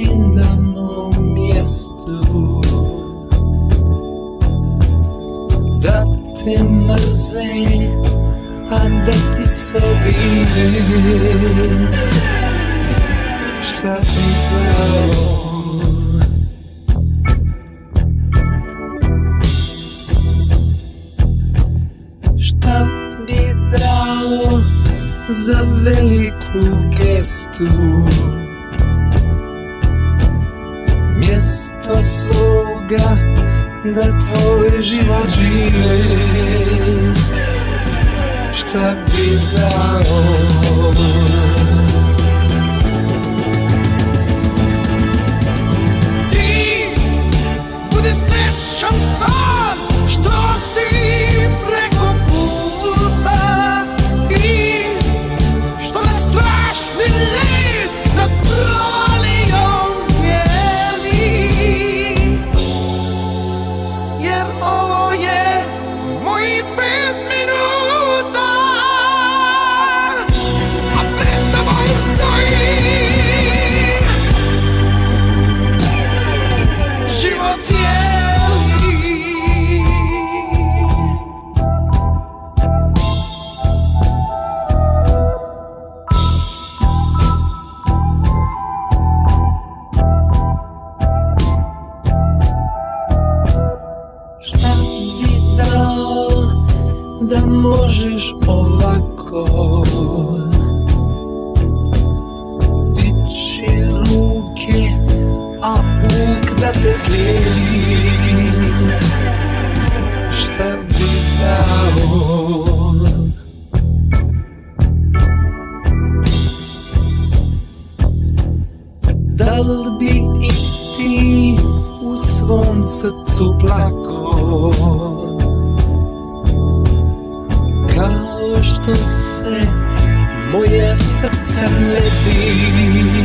si na mom mjestu, da te mrze, a da ti se divim. Šta bi dao? Šta bi dao za veliku gestu, mjesto svoga da tvoj život živim. Šta bi dao? Ti budi srećan san što si preko puta i što ne strašni led nad prolijom jeli, jer ovo je moji 5 minuta, a pred tobom stoji život cijeli. Šta bi dao da možeš ovako dići ruke, a Bog da te slijedi? Šta bi dao? Da li bi i ti u svom srcu plako, kao što se moje srce ledi?